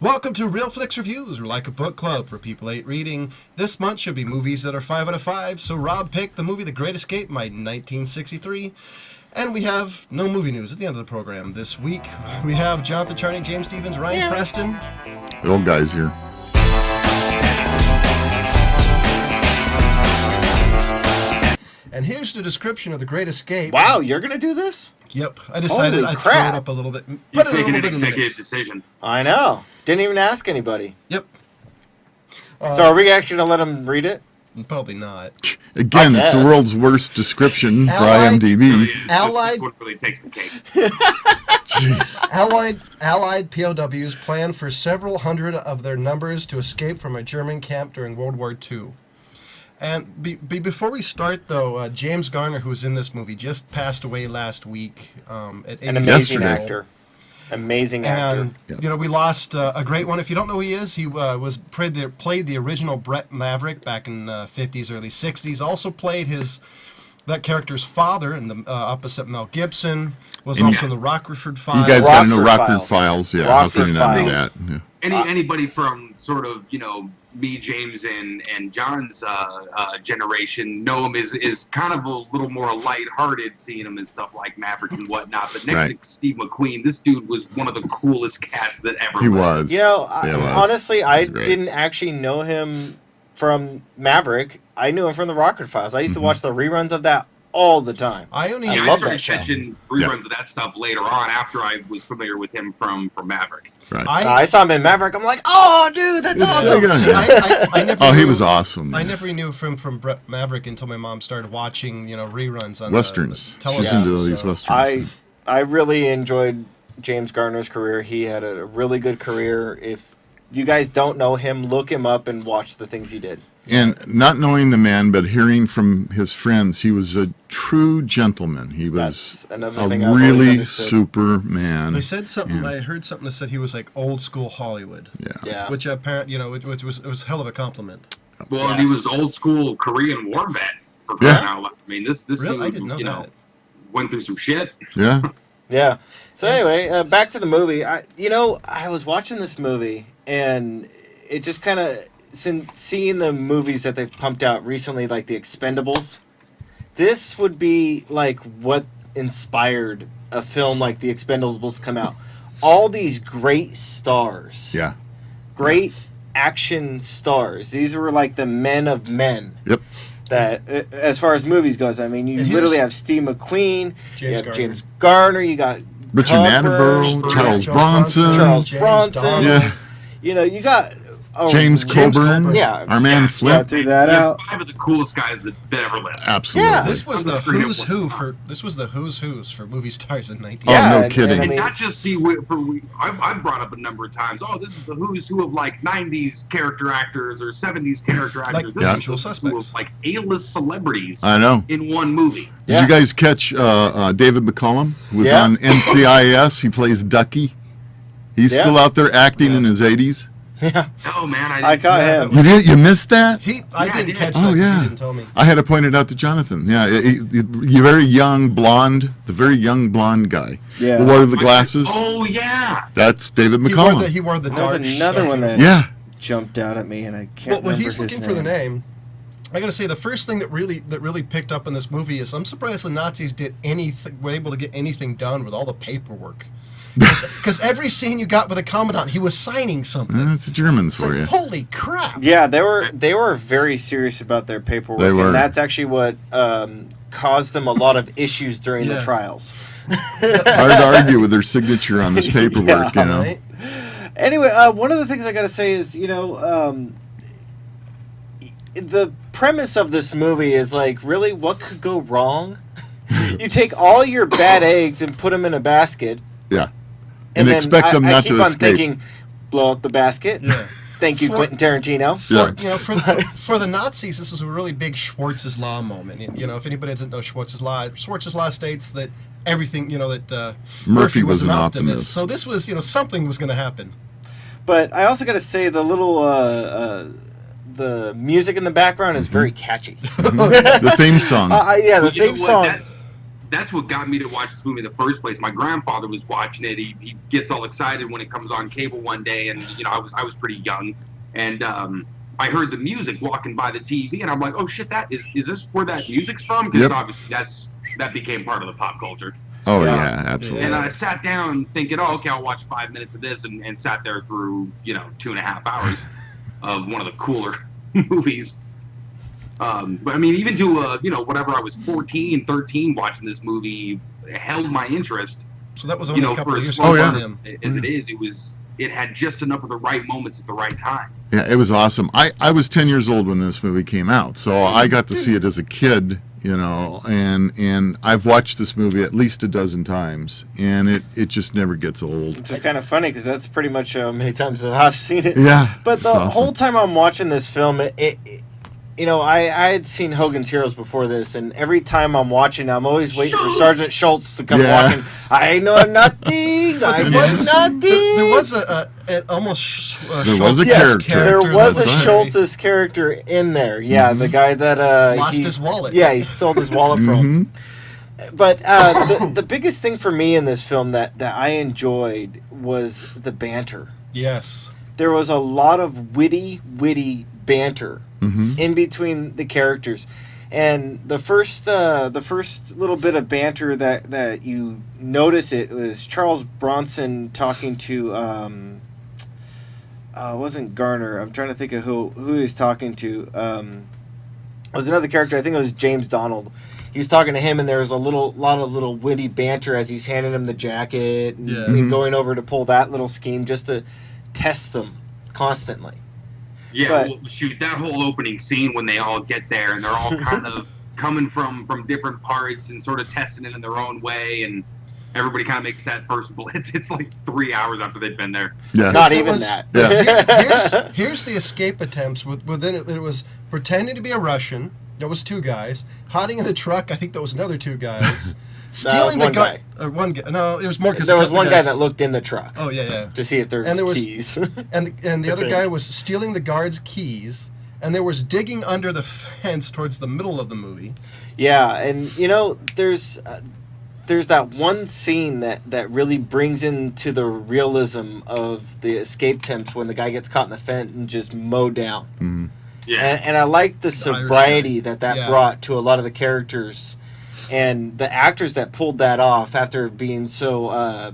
Welcome to Real Flix Reviews. We're like a book club for people who hate reading. This month should be movies that are 5 out of 5. So Rob picked the movie The Great Escape, made in 1963. And we have no movie news at the end of the program. This week, we have Jonathan Charney, James Stevens, Ryan Preston. The old guys here. And here's the description of The Great Escape. Wow, you're going to do this? Yep. I decided I'd throw it up a little bit. He's making an executive decision. I know. Didn't even ask anybody. Yep. So are we actually going to let him read it? Probably not. Again, it's the world's worst description for IMDb. This one really takes the cake. Jeez. Allied POWs planned for several hundred of their numbers to escape from a German camp during World War II. And before we start, though, James Garner, who was in this movie, just passed away last week. At An amazing actor. Amazing actor. And, you know, we lost a great one. If you don't know who he is, he played the original Brett Maverick back in 50s, early 60s. Also played that character's father in the opposite Mel Gibson. Was also in the Rockford Files. You guys got to know Rockford Files. Yeah, how can you not know that? Yeah. Anybody from sort of, me, James, and John's generation know him is kind of a little more lighthearted, seeing him and stuff like Maverick and whatnot. But next to Steve McQueen, this dude was one of the coolest cats that ever lived. He was. Honestly, I didn't actually know him from Maverick. I knew him from the Rockford Files. I used to watch the reruns of that all the time. I started catching reruns of that stuff later on after I was familiar with him from Maverick. Right. I saw him in Maverick. I'm like, oh, dude, that's awesome. See, he was awesome. I never knew him from Brett Maverick until my mom started watching, reruns on Westerns. the television. She's into all these Westerns. I really enjoyed James Garner's career. He had a really good career. If you guys don't know him, look him up and watch the things he did. And not knowing the man, but hearing from his friends, he was a true gentleman. He was a really super man. They said something. I heard something that said he was like old school Hollywood. Yeah. Which apparently, it was a hell of a compliment. Well, and he was old school Korean War vet for crying out loud. I mean, this really? dude, I didn't know that. went through some shit. Yeah. Yeah. So anyway, back to the movie. I was watching this movie, and it just kind of, since seeing the movies that they've pumped out recently, like the Expendables, this would be like what inspired a film like the Expendables come out. All these great stars. Yeah. Great action stars. These were like the men of men. Yep. That, as far as movies goes, I mean, you literally have Steve McQueen, James Garner, you got Richard Attenborough, Charles Bronson. Yeah. You got James Coburn. Yeah. Our man Flip. Threw that out. 5 of the coolest guys that ever lived. Absolutely. Yeah. This was the who's who's for movie stars in 19. Oh, no kidding. And not just I've brought up a number of times. Oh, this is the who's who of like 90s character actors or 70s character actors. Like Usual Suspects. Of like A-list celebrities. I know. In one movie. Did you guys catch David McCollum, who was on NCIS? He plays Ducky. He's still out there acting in his 80s. Yeah. Oh man, I caught him. You missed that? I didn't catch that. Oh yeah. He didn't tell me. I had to point it out to Jonathan. Yeah, you're very young, blonde, the very young blonde guy. Yeah. Who wore the glasses. Oh yeah. That's David McCollum. He wore the dark. There's another one that Yeah. jumped out at me, and I can't. Well, he's looking for the name. I gotta say, the first thing that really picked up in this movie is I'm surprised the Nazis were able to get anything done with all the paperwork. Because every scene you got with a commandant, he was signing something. It's the Germans for you. Holy crap! Yeah, they were very serious about their paperwork, They were. and that's actually what caused them a lot of issues during the trials. Hard to argue with their signature on this paperwork, Right? Anyway, one of the things I gotta say is, the premise of this movie is like, really, what could go wrong? You take all your bad eggs and put them in a basket. Yeah. And expect them not to escape. I keep on thinking, blow up the basket. Yeah. Thank you, Quentin Tarantino. For the Nazis, this is a really big Schwarz's Law moment. If anybody doesn't know Schwarz's Law states that everything, that Murphy was an optimist. So this was, something was going to happen. But I also got to say, the little the music in the background is very catchy. The theme song. The theme song. that's what got me to watch this movie in the first place. My grandfather was watching it. He gets all excited when it comes on cable one day, and I was pretty young, and I heard the music walking by the TV, and I'm like, oh shit, is this where that music's from? Because obviously that became part of the pop culture. Oh yeah, absolutely. And I sat down thinking, oh, okay, I'll watch 5 minutes of this, and sat there through 2.5 hours of one of the cooler movies. But I mean, even to whatever, I was 14, 13 watching this movie, held my interest. So that was only a couple for of as years slow ago. as it is, it had just enough of the right moments at the right time. Yeah, it was awesome. I was 10 years old when this movie came out, so I got to see it as a kid, and I've watched this movie at least a dozen times, and it just never gets old. It's kind of funny because that's pretty much how many times I've seen it. Yeah. But the whole time I'm watching this film, I had seen Hogan's Heroes before this, and every time I'm watching, I'm always waiting for Sergeant Schultz to come walking. I know nothing. I know nothing. There was an almost there was a character. There was a Schultz's character in there. Yeah, the guy that lost his wallet. Yeah, he stole his wallet from. But the biggest thing for me in this film that I enjoyed was the banter. Yes. There was a lot of witty banter in between the characters, and the first little bit of banter that you notice it was Charles Bronson talking to it wasn't Garner. I'm trying to think of who he was talking to. It was another character. I think it was James Donald. He's talking to him, and there's lot of little witty banter as he's handing him the jacket and going over to pull that little scheme just to test them constantly. Yeah, well, shoot, that whole opening scene when they all get there and they're all kind of coming from different parts and sort of testing it in their own way, and everybody kind of makes that first blitz. It's like 3 hours after they've been there. Yeah. Not even that. Yeah. Here's the escape attempts. Within it, it was pretending to be a Russian. That was 2 guys. Hiding in a truck. I think that was another 2 guys. Stealing one guy. One guy. No, it was more. There was one guy that looked in the truck. Oh yeah. To see if there was keys. and the other guy was stealing the guard's keys, and there was digging under the fence towards the middle of the movie. Yeah, and there's that one scene that really brings into the realism of the escape attempts when the guy gets caught in the fence and just mowed down. Mm-hmm. Yeah. And I like the sobriety that brought to a lot of the characters. And the actors that pulled that off after being so,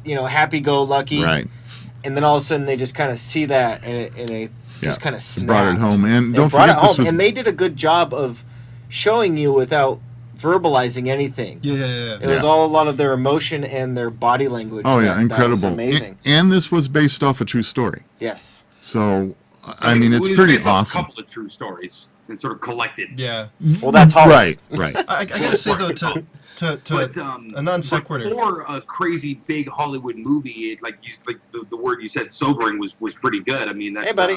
happy-go-lucky. Right. And then all of a sudden they just kind of see that and it just kind of snapped. Brought it home. And they don't brought forget it home. And they did a good job of showing you without verbalizing anything. Yeah. It was all a lot of their emotion and their body language. Oh, yeah, incredible. That was amazing. And this was based off a true story. Yes. So, I mean, it's pretty awesome. A couple of true stories and sort of collected. Yeah. Well, that's hard. Right. I gotta say though, to a non sequitur. For a crazy big Hollywood movie, the word you said, sobering, was pretty good. I mean, that's, hey, buddy.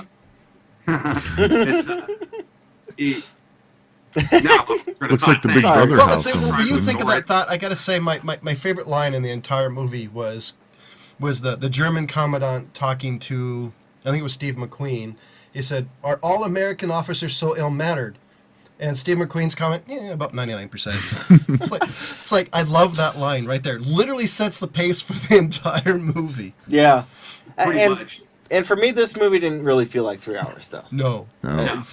Looks like the Big Brother Well, house. when you think of that thought, I gotta say my favorite line in the entire movie was the German commandant talking to, I think it was Steve McQueen. He said, "Are all American officers so ill-mannered?" And Steve McQueen's comment, "Yeah, about 99%." It's like I love that line right there. Literally sets the pace for the entire movie. Yeah. Pretty much. And for me, this movie didn't really feel like 3 hours, though. No.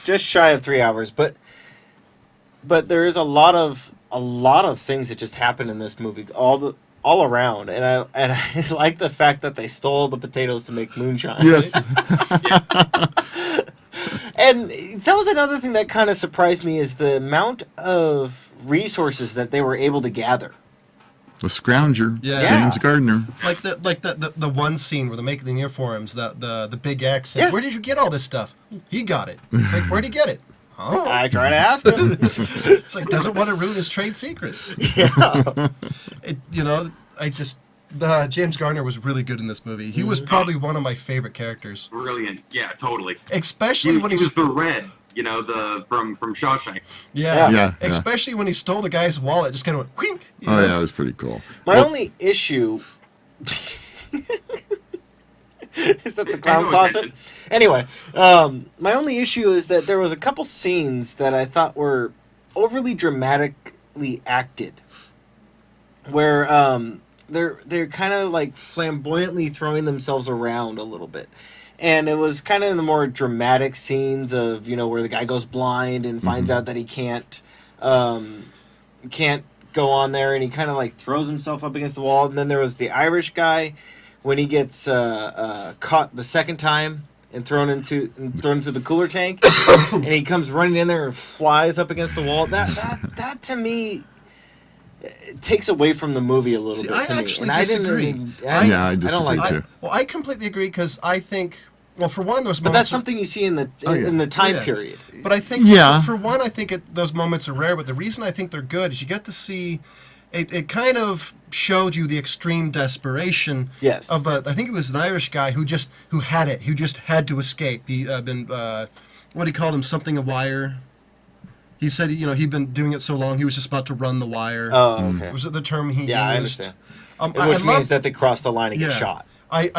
Just shy of 3 hours, but there is a lot of things that just happen in this movie, all around, and I like the fact that they stole the potatoes to make moonshine. Yes. And that was another thing that kind of surprised me is the amount of resources that they were able to gather. The Scrounger, James Garner. Like the one scene where they're making the uniforms, the big X. Yeah. Where did you get all this stuff? He got it. It's like, where'd he get it? Oh. I try to ask him. It's like, doesn't want to ruin his trade secrets. Yeah. James Garner was really good in this movie. He was probably one of my favorite characters. Brilliant. Yeah, totally. Especially when he was the Red, from Shawshank. Yeah. Especially when he stole the guy's wallet, just kind of went, whink. Oh, yeah, it was pretty cool. My only issue is that the clown closet. Anyway, my only issue is that there was a couple scenes that I thought were overly dramatically acted. where they're kind of like flamboyantly throwing themselves around a little bit. And it was kind of in the more dramatic scenes of, where the guy goes blind and finds out that he can't go on there, and he kind of like throws himself up against the wall. And then there was the Irish guy when he gets caught the second time and thrown into the cooler tank, and he comes running in there and flies up against the wall. That to me, it takes away from the movie a little bit. I to me. actually And disagree. I disagree don't like too. that. Well, I completely agree because I think, well, for one, those But moments. that's something you see in the Oh, yeah. in the time Yeah. period. But I think, for one, I think those moments are rare. But the reason I think they're good is you get to see. It kind of showed you the extreme desperation of I think it was an Irish guy who just had to escape. He what he called him, something a wire. He said, he'd been doing it so long, he was just about to run the wire. Oh, okay. Was it the term he used? Yeah, I understand. Which means that they cross the line and get shot. I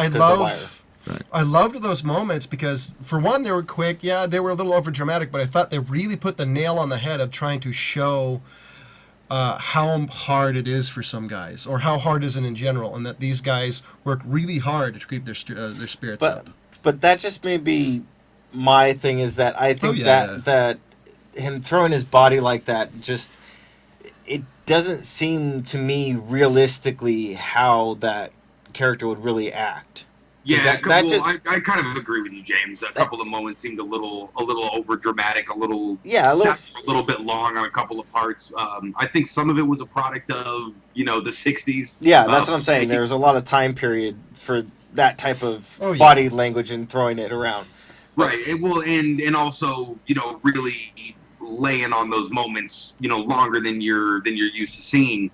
loved those moments because, for one, they were quick. Yeah, they were a little overdramatic, but I thought they really put the nail on the head of trying to show how hard it is for some guys, or how hard is it in general, and that these guys work really hard to keep their spirits up. But that just may be my thing, is that I think that him throwing his body like that, just, it doesn't seem to me realistically how that character would really act. Yeah, I kind of agree with you, James. A couple of moments seemed a little over dramatic, a little bit long on a couple of parts. I think some of it was a product of the 60s. Yeah, that's what I'm saying. There's a lot of time period for that type of body language and throwing it around. Right. And also really laying on those moments longer than you're used to seeing.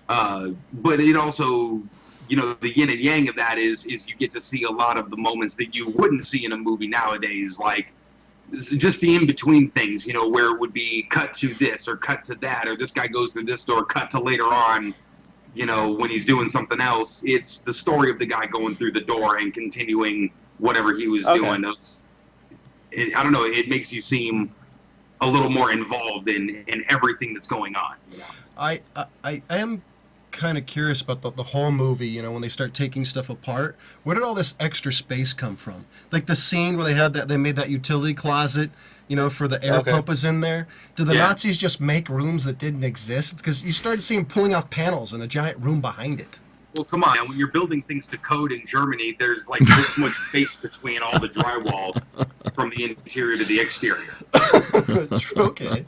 But it also, the yin and yang of that is you get to see a lot of the moments that you wouldn't see in a movie nowadays, like just the in-between things, where it would be cut to this or cut to that, or this guy goes through this door, cut to later on, when he's doing something else. It's the story of the guy going through the door and continuing whatever he was doing. I don't know, it makes you seem a little more involved in everything that's going on. I am kind of curious about the whole movie, when they start taking stuff apart. Where did all this extra space come from? Like the scene where they made that utility closet, for the air pump was in there. Did the Nazis just make rooms that didn't exist? Because you started seeing pulling off panels in a giant room behind it. Well, come on. When you're building things to code in Germany, there's like this much space between all the drywall from the interior to the exterior. Okay.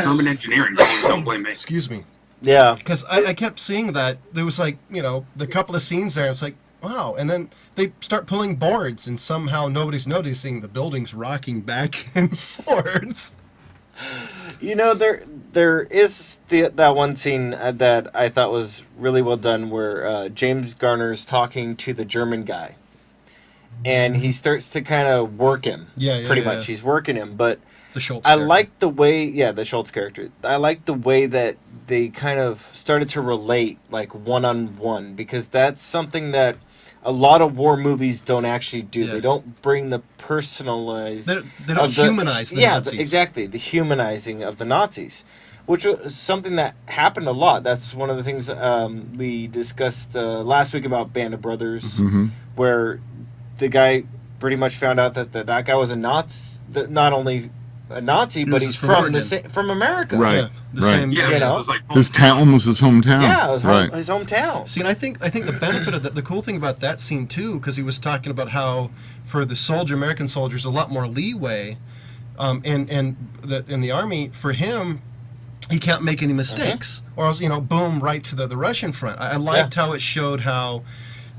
German engineering, don't blame me. Excuse me. Yeah. Because I kept seeing that. There was the couple of scenes there. It's like, wow. And then they start pulling boards, and somehow nobody's noticing the building's rocking back and forth. There is that one scene that I thought was really well done, where James Garner's talking to the German guy, and he starts to kind of work him. Pretty much. He's working him, but the Schultz I like the way, the Schultz character. I like the way that they kind of started to relate, like one-on-one, because that's something that a lot of war movies don't actually do. They don't bring the personalized. They don't humanize the Nazis. Yeah, exactly. The humanizing of the Nazis, which was something that happened a lot. That's one of the things we discussed last week about Band of Brothers, where the guy pretty much found out that that guy was a Nazi, not only a Nazi, but he's from America. Right. Yeah, the same. Yeah, You know? it was like His town was his hometown. Yeah, it was right. his hometown. See, and I think the benefit of the cool thing about that scene too, because he was talking about how for the American soldiers, a lot more leeway, and in the army for him, he can't make any mistakes, or else boom, right to the Russian front. I liked how it showed how.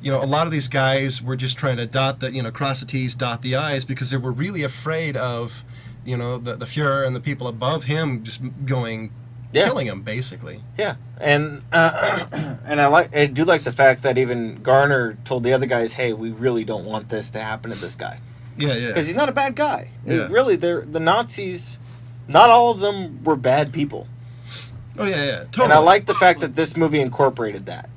A lot of these guys were just trying to cross the T's, dot the I's, because they were really afraid of, the Fuhrer and the people above him just killing him, basically. Yeah, and I do like the fact that even Garner told the other guys, "Hey, we really don't want this to happen to this guy." Yeah. Because he's not a bad guy. Yeah. Really, the Nazis, not all of them were bad people. Oh yeah, totally. And I like the fact that this movie incorporated that.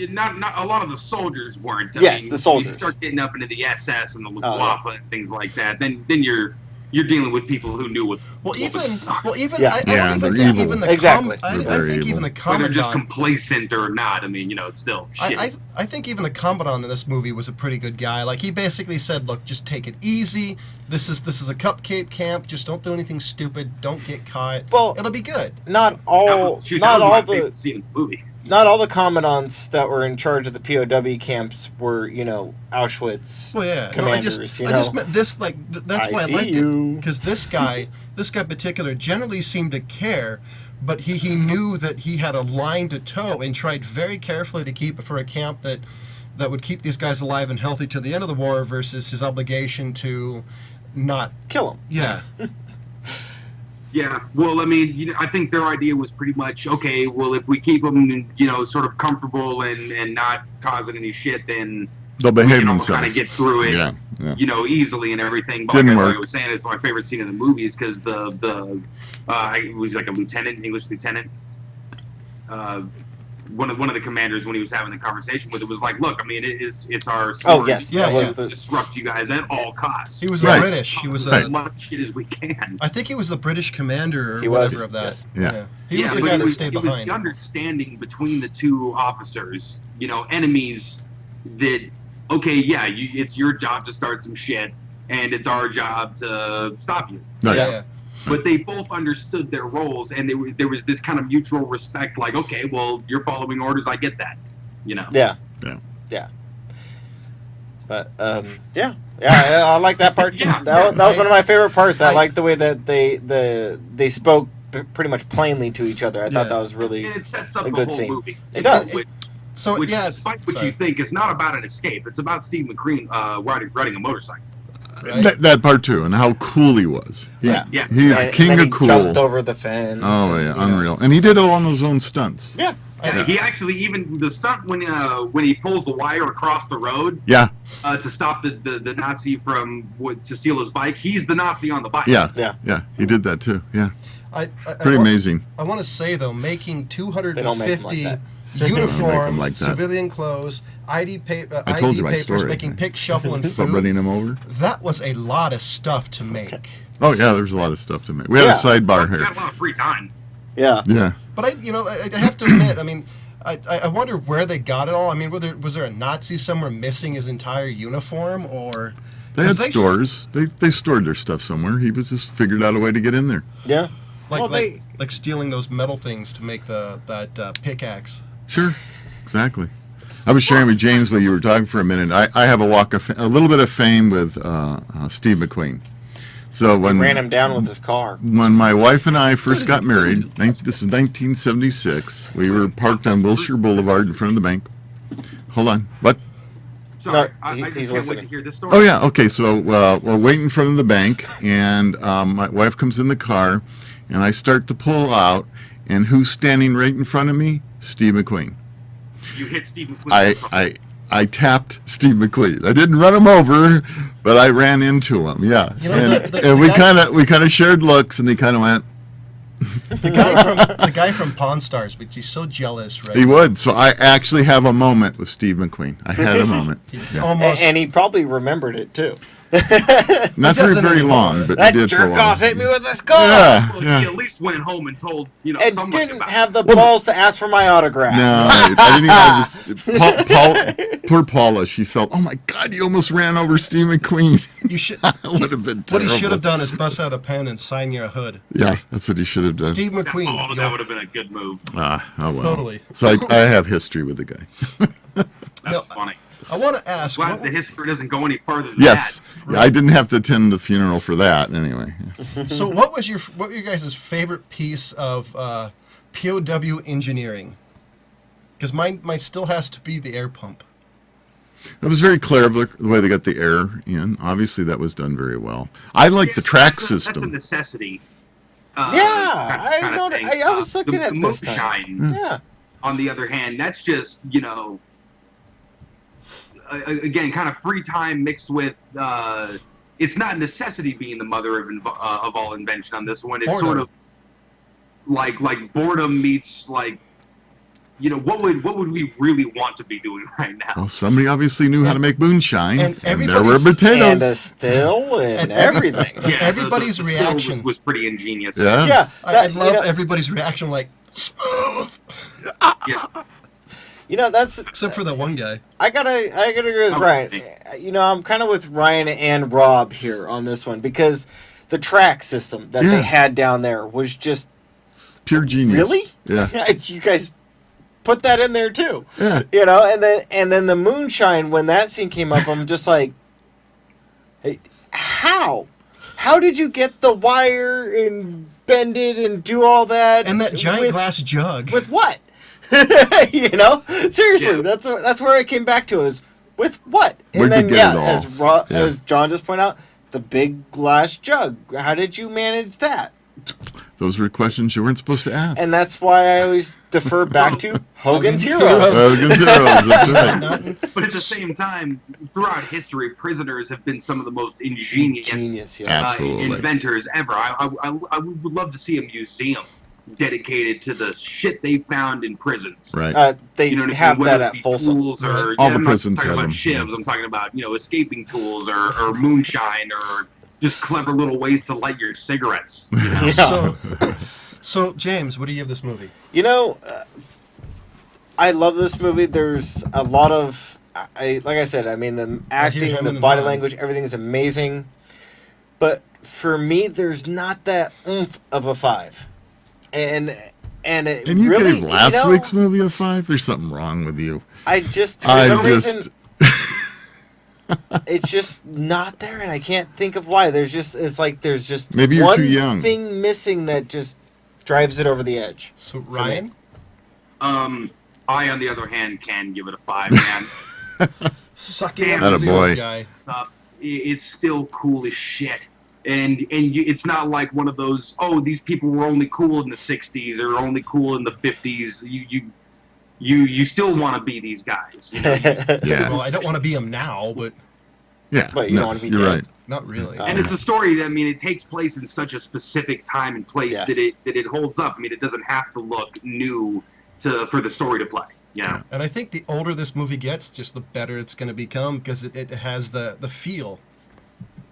Not a lot of the soldiers weren't. The soldiers. You start getting up into the SS and the Luftwaffe and things like that. Then you're you're dealing with people who knew what. Well, what even was, I don't Yeah, even they're think evil. even the Exactly. I They're think evil. even the whether just commandant. complacent or not. I mean, it's still shit. I think even the commandant in this movie was a pretty good guy. Like, he basically said, "Look, just take it easy. This is a cupcake camp. Just don't do anything stupid. Don't get caught. Well, it'll be good." Not That all, was- shoot, not that was all my the, favorite scene in the movie. not all the commandants that were in charge of the POW camps were, Auschwitz Well, yeah. commanders. I just meant this. Like, that's I why I see liked you. it, because this guy in particular, generally seemed to care, but he knew that he had a line to toe and tried very carefully to keep it for a camp that would keep these guys alive and healthy to the end of the war, versus his obligation to not. Kill them. Yeah. Yeah, well, I mean, I think their idea was pretty much, okay, well, if we keep them, sort of comfortable and not causing any shit, then They'll we behave can all themselves. kind of get through it, Yeah. easily and everything. But Didn't like work. I was saying, it's my favorite scene in the movie is because he was like a English lieutenant. One of the commanders, when he was having the conversation with it, was like, "Look, I mean, it's our story. Oh, yes. Yeah, that was yeah. the, Disrupt you guys at all costs. He was Right. British. He was Cause as a. much shit as we can." I think he was the British commander or He was, whatever of that. yes. Yeah. He was the but guy that was, stayed it was behind. the understanding between the two officers, enemies, that, okay, yeah, it's your job to start some shit, and it's our job to stop you. Right. Yeah. But they both understood their roles, and there was this kind of mutual respect, like, okay, well, you're following orders, I get that, yeah. Yeah. Yeah. But, yeah, I like that part too. Yeah. That was one of my favorite parts. I I- like the way that they spoke pretty much plainly to each other. I thought Yeah. that was really. And it sets up A the good whole scene. movie. It does. So Which, yeah. despite what sorry. you think, is not about an escape. It's about Steve McQueen riding a motorcycle. Right? That part too, and how cool he was. Yeah. Yeah. He's and king then of he cool. jumped over the fence. Oh and, yeah, you know. unreal. And he did all on his own stunts. Yeah. Yeah, he actually even the stunt when he pulls the wire across the road Yeah, to stop the Nazi from to steal his bike. He's the Nazi on the bike. yeah, Yeah. yeah. He did that too. Yeah, pretty I amazing. I want to say though, making They don't make them like 250 that. uniforms, like that. civilian clothes, ID I told ID you my papers, story. making pick, shovel, and Stop food. running him over. That was a lot of stuff to make. Oh yeah, there's a lot of stuff to make. We had Yeah. a sidebar He here. got a lot of free time. Yeah. Yeah, But I have to admit, I mean, I wonder where they got it all. I mean, was there a Nazi somewhere missing his entire uniform, or they had 'cause stores. They stored their stuff somewhere. He was just figured out a way to get in there. Yeah. like Well, like stealing those metal things to make that pickaxe. Sure, exactly. I was sharing with James while you were talking for a minute. I have a little bit of fame with Steve McQueen. So when Ran him down with his car. when my wife and I first got married, this is 1976. We were parked on Wilshire Boulevard in front of the bank. Hold on, what? Sorry, No, I he's just can't listening. wait to hear this story. Oh yeah, okay. So we're waiting in front of the bank, and my wife comes in the car, and I start to pull out, and who's standing right in front of me? Steve McQueen. You hit Steve McQueen. I tapped Steve McQueen. I didn't run him over, but I ran into him. Yeah, You know, and, the and we guy- kind of shared looks, and he kind of went. The guy from Pawn Stars, but he's so jealous, right? He would. So I actually have a moment with Steve McQueen. I had a moment. He Yeah. almost. And he probably remembered it too. Not for doesn't very anymore. long, but That he did for a jerk while. off hit me with his car. Yeah, Well, yeah. he at least went home and told And someone didn't about have the Well, balls to ask for my autograph. No, I didn't even have this. Poor Paula, she felt, oh my God, you almost ran over Steve McQueen. You should. That would have been What terrible. he should have done is bust out a pen and sign your hood. Yeah, that's what he should have done. Steve that. McQueen. Oh, you that know, would have been a good move. Oh well. Totally. So I have history with the guy. That's No, funny. I want to ask. Glad What, the history doesn't go any further than Yes. that. Yeah, I didn't have to attend the funeral for that anyway. so, what were your guys' favorite piece of POW engineering? Because mine still has to be the air pump. It was very clever the way they got the air in. Obviously, that was done very well. I like the Yeah, track that's a system. necessity. Yeah, I kinda noticed- thing. I was looking the at this time. moonshine, Yeah. on the other hand, that's just, again, kind of free time mixed with, it's not necessity being the mother of all invention on this one. It's Boredom. sort of like boredom meets like what would we really want to be doing right now? Well, somebody obviously knew how to make moonshine, and and there were everybody's- potatoes. And a still and everything. Yeah, everybody's the still reaction. was pretty ingenious. Yeah. Yeah, I that- love everybody's reaction, like, smooth. Yeah. That's Except for that one guy. I gotta agree with Okay. Ryan. I'm kind of with Ryan and Rob here on this one because the track system that Yeah. they had down there was just Pure genius. really. Yeah. You guys put that in there too. Yeah. And then the moonshine when that scene came up, I'm just like, hey, how did you get the wire and bend it and do all that And that giant with, glass jug. with what? Seriously, Yeah. that's where I came back to is with what? Where'd And you then get it all? as John just pointed out, the big glass jug. How did you manage that? Those were questions you weren't supposed to ask. And that's why I always defer back to Hogan's Hogan's Heroes. Hogan's Heroes, that's right. But at the same time, throughout history, prisoners have been some of the most ingenious Genius, yeah. Absolutely. inventors ever. I would love to see a museum dedicated to the shit they found in prisons. Right. They You know what I mean? have Whether that it at be Folsom. tools or All the I'm not prisons talking have about them, shivs. I'm talking about escaping tools or moonshine or just clever little ways to light your cigarettes. You know? Yeah. So, James, what do you give this movie? I love this movie. There's a lot of, like I said, I mean, the acting, him the and body Han. language, everything is amazing. But for me, there's not that oomph of a 5. And it And you really, gave last week's movie a 5? There's something wrong with you. I just, for I some just- reason, it's just not there, and I can't think of why. There's just Maybe you're one too young. thing missing that just drives it over the edge. So, Ryan? I, on the other hand, can give it a 5, man. Suck it Damn. up, Atta the boy. old guy. It's still cool as shit. And it's not like one of those, these people were only cool in the 60s or only cool in the 50s. You still want to be these guys. You know? Yeah. Well, I don't want to be him now, but Yeah. But you don't wanna be you're dead. right. not really. And it's a story that, it takes place in such a specific time and place Yes. that it holds up. It doesn't have to look new for the story to play. Yeah. And I think the older this movie gets, just the better it's going to become because it has the feel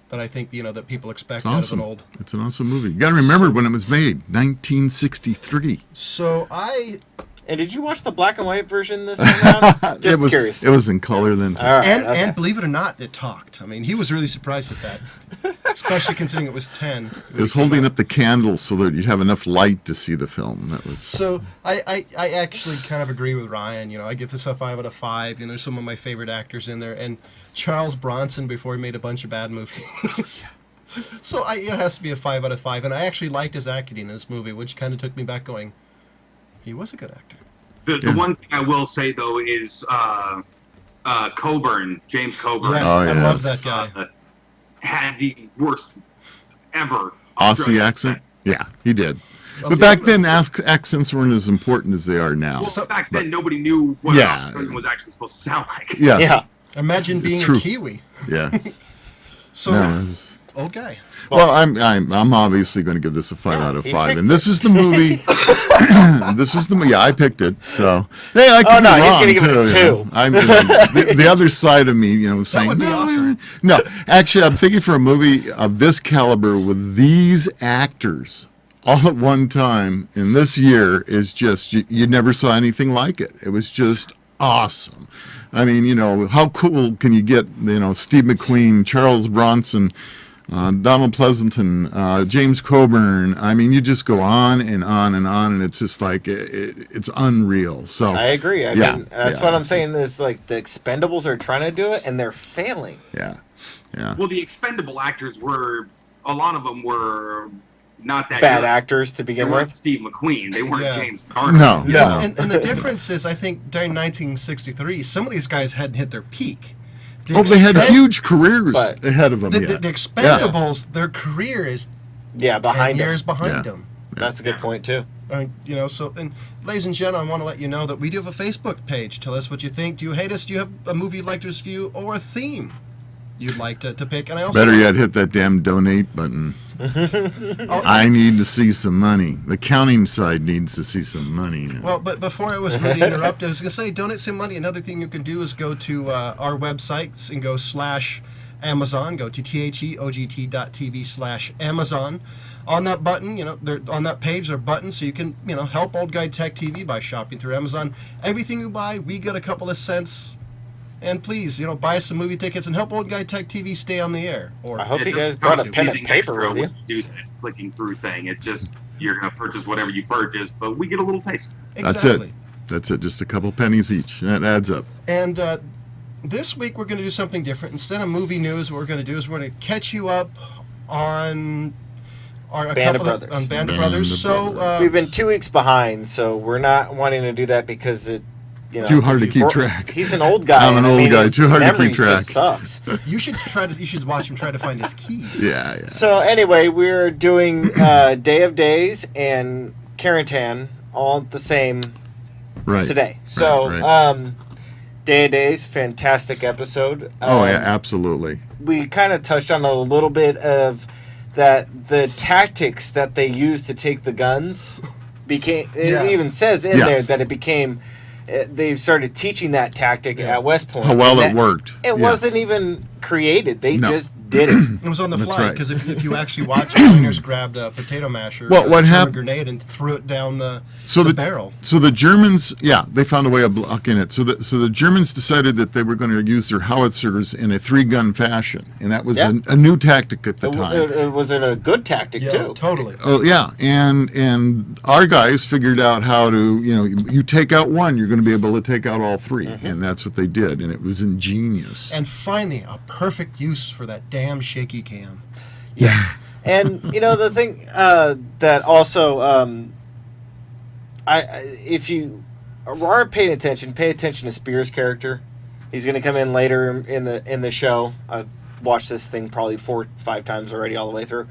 that I think that people expect out of Awesome. an old. It's an awesome movie. You got to remember when it was made, 1963. So And did you watch the black and white version this time around? Just it was curious. It was in color then too. All right, and okay. and believe it or not, it talked. I mean, he was really surprised at that, especially considering it was 10. It was holding up the candle so that you'd have enough light to see the film. That was So I actually kind of agree with Ryan. I give this a 5 out of 5. There's some of my favorite actors in there, and Charles Bronson before he made a bunch of bad movies. So it has to be a 5 out of 5. And I actually liked his acting in this movie, which kind of took me back going, he was a good actor. The one thing I will say, though, is Coburn, James Coburn, Yes, Oh, I yeah. love that guy. had the worst ever Aussie Australian accent. Yeah, he did. Well, But back then, accents weren't as important as they are now. Well, back then, nobody knew what Yeah. an Australian was actually supposed to sound like. Yeah, Yeah. Imagine being True. a Kiwi. yeah. So, No, it was- old guy. well, I'm obviously going to give this a 5 out of he 5, picked and this is the movie. This is the movie. Yeah, I picked it. So hey, I could Oh, no, be he's wrong gonna give it a too. 2. I'm the other side of me, saying would be no, awesome. No, actually, I'm thinking for a movie of this caliber with these actors all at one time in this year is just you never saw anything like it. It was just awesome. I mean, how cool can you get? Steve McQueen, Charles Bronson, Donald Pleasanton, James Coburn. I mean, you just go on and on and on, and it's just like it's unreal. So I agree. I Yeah, mean, that's yeah. what I'm saying is like the Expendables are trying to do it and they're failing. yeah. Well, the expendable actors a lot of them were not that Bad good. actors to They begin weren't with. Steve McQueen. They weren't Yeah. James Garner. No, Yeah. no. And the difference is, I think during 1963, some of these guys hadn't hit their peak. The Oh, they had Expend- huge careers But- ahead of them. The, yet. the Expendables, their career is Yeah, 10 behind years them. behind Yeah. them. That's a good point too. So, and ladies and gentlemen, I want to let you know that we do have a Facebook page. Tell us what you think. Do you hate us? Do you have a movie you'd like to review or a theme you'd like to pick. And I also Better yet, hit that damn donate button. I need to see some money. The counting side needs to see some money now. Well, but before I was really interrupted, I was going to say, donate some money. Another thing you can do is go to our website and go /Amazon. Go to theogt.tv/Amazon. On that button, on that page, there are buttons, so you can, help Old Guy Tech TV by shopping through Amazon. Everything you buy, we get a couple of cents. And please, buy us some movie tickets and help Old Guy Tech TV stay on the air. Or I hope It you guys doesn't brought cost a pen and anything paper extra with you. when you do that clicking through thing. It just, you're going to purchase whatever you purchase, but we get a little taste. exactly. That's it. Just a couple pennies each. That adds up. And this week we're going to do something different. Instead of movie news, what we're going to do is we're going to catch you up on Band of Brothers. On Band of Band Brothers. of So Brothers. We've been 2 weeks behind, so we're not wanting to do that because it, Too hard to keep we're- track. He's an old guy. I'm an and old guy, his too hard to keep memory track. just sucks. you should watch him try to find his keys. Yeah. So anyway, we're doing Day of Days and Carentan all the same Right. today. So Right. Day of Days, fantastic episode. Oh, yeah, absolutely. We kind of touched on a little bit of that the tactics that they used to take the guns became. Yeah. It even says in Yeah. there that it became. They started teaching that tactic at West Point. How well And it worked. It Yeah. wasn't even created. They No. just did it. It was on the That's fly right. because if you actually watch, Cleaners grabbed a potato masher, Well, what a hap- grenade, and threw it down the So the barrel. So the Germans, they found a way of blocking it. So the Germans decided that they were going to use their howitzers in a 3-gun fashion, and that was Yeah. a new tactic at the It time. was a good tactic Yeah, too. totally. Oh yeah, and our guys figured out how to, you take out one, you're going to be able to take out all 3, and that's what they did, and it was ingenious. And finally, a perfect use for that damn shaky cam. Yeah. And the thing that also, if you are paying attention, pay attention to Spears' character. He's going to come in later in the show. I've watched this thing probably 4 or 5 times already, all the way through.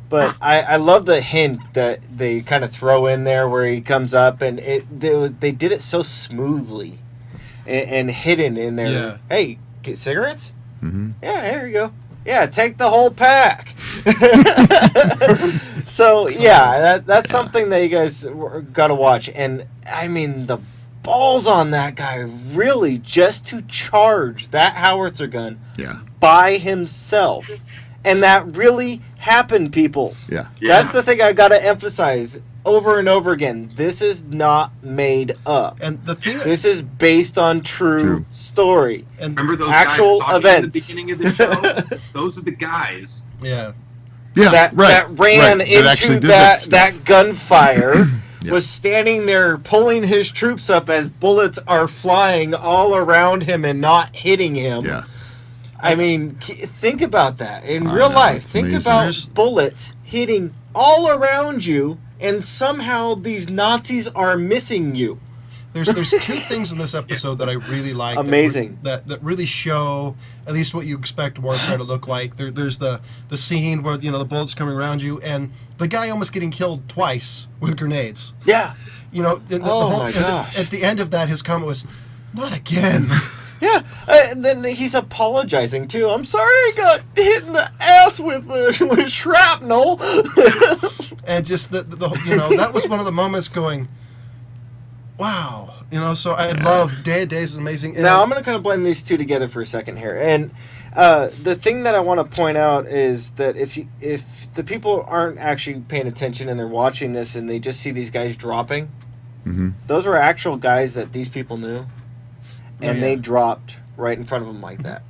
But I love the hint that they kind of throw in there where he comes up, and they did it so smoothly and hidden in there. Yeah. Hey, get cigarettes? Mm-hmm. Yeah, here you go. Yeah, take the whole pack. So that's something that you guys got to watch. And I mean, the balls on that guy, really, just to charge that howitzer gun Yeah, by himself. And that really happened, people. yeah. That's the thing I got to emphasize over and over again. This is not made up. And the thing, This is based on true story. and Remember those Actual guys talking events. in the beginning of the show? Those are the guys. yeah, Yeah, that right, that ran right. That actually into did that stuff. gunfire Yeah. was standing there pulling his troops up as bullets are flying all around him and not hitting him. Yeah, I mean, think about that in I real know, life. it's Think amazing. about There's- bullets hitting all around you, and somehow these Nazis are missing you. there's 2 things in this episode that I really like. Amazing. That really show at least what you expect warfare to look like. There's the scene where the bullets coming around you, and the guy almost getting killed twice with grenades. Yeah. The Oh whole, my and gosh. At the end of that, his comment was, "Not again." Yeah, and then he's apologizing too. I'm sorry I got hit in the ass with shrapnel. And just the that was one of the moments going, wow. So I love Day of Days is amazing. And Now I'm going to kind of blend these two together for a second here, and the thing that I want to point out is that if the people aren't actually paying attention and they're watching this and they just see these guys dropping, those were actual guys that these people knew, and Yeah. they dropped right in front of them like that.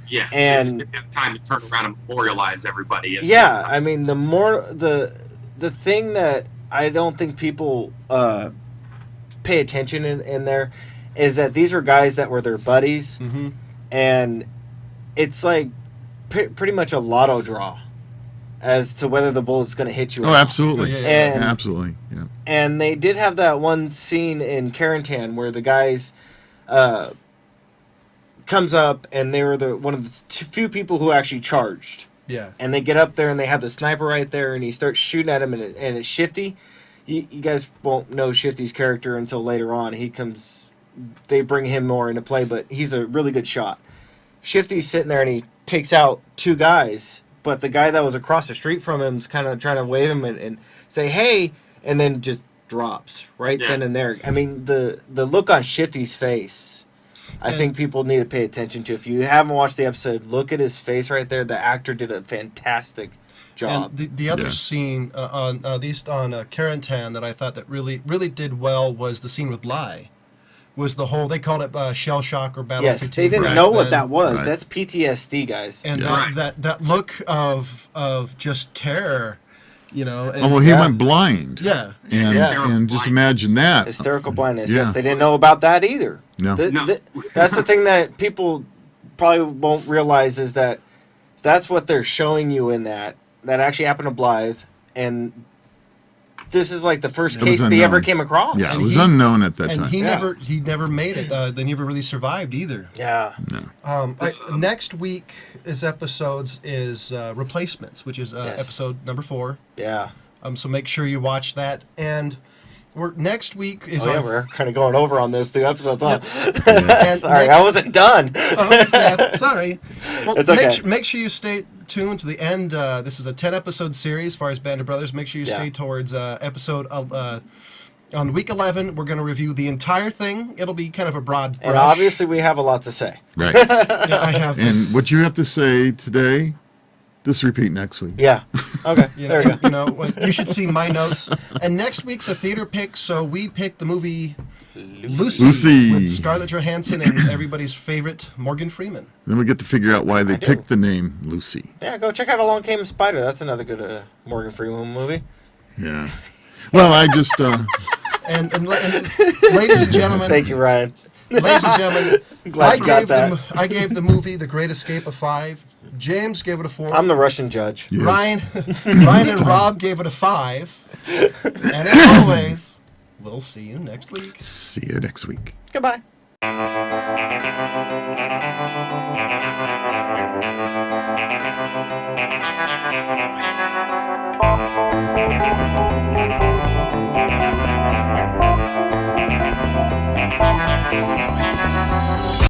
Yeah, And- it's time to turn around and memorialize everybody. at Yeah, the I mean the thing that I don't think people pay attention in there is that these were guys that were their buddies, Mhm. and it's like pretty much a lotto draw as to whether the bullet's going to hit you. or oh, not. absolutely, Yeah, And absolutely, yeah. and they did have that one scene in Carentan where the guys comes up and they were one of the few people who actually charged. Yeah. And they get up there and they have the sniper right there and he starts shooting at him and it's Shifty. You guys won't know Shifty's character until later on. They bring him more into play, but he's a really good shot. Shifty's sitting there and he takes out two guys, but the guy that was across the street from him's kind of trying to wave him and say, hey, and then just drops right then and there. I mean, the look on Shifty's face, I think people need to pay attention to. If you haven't watched the episode, look at his face right there. The actor did a fantastic job. And the other scene on at least on Carentan that I thought that really did well was the scene with Lai. Was the whole, they called it shell shock or battle fatigue. Yes, they didn't know what that was. Right. That's PTSD, guys. And that look of just terror, you know. And, he went blind. Yeah. And just imagine that. Hysterical blindness. Yes, they didn't know about that either. No. That's the thing that people probably won't realize is that that's what they're showing you in that actually happened to Blythe, and this is like the first case they ever came across. Yeah, it was unknown at that time. And he never made it. They never really survived either. Yeah. No. Next week's episodes is Replacements, which is episode number 4. Yeah. So make sure you watch that. And next week is we're kind of going over on those 2 episodes, huh? Yeah. Sorry, I wasn't done. Sorry. Well, it's okay. Make sure you stay tuned to the end. This is a 10-episode series as far as Band of Brothers. Make sure you stay towards episode on week 11. We're going to review the entire thing. It'll be kind of a broad brush. And obviously we have a lot to say. Right. I have. And what you have to say today, just repeat next week. Yeah. Okay. There you go. You should see my notes. And next week's a theater pick, so we picked the movie Lucy with Scarlett Johansson and everybody's favorite Morgan Freeman. Then we get to figure out why they picked the name Lucy. Yeah, go check out Along Came a Spider. That's another good Morgan Freeman movie. Yeah. Well, I just... and ladies and gentlemen... Thank you, Ryan. Ladies and gentlemen, Glad you got that. I gave the movie The Great Escape a 5. James gave it a 4. I'm the Russian judge. Yes. Ryan and Rob gave it a 5. And as always, we'll see you next week. See you next week. Goodbye.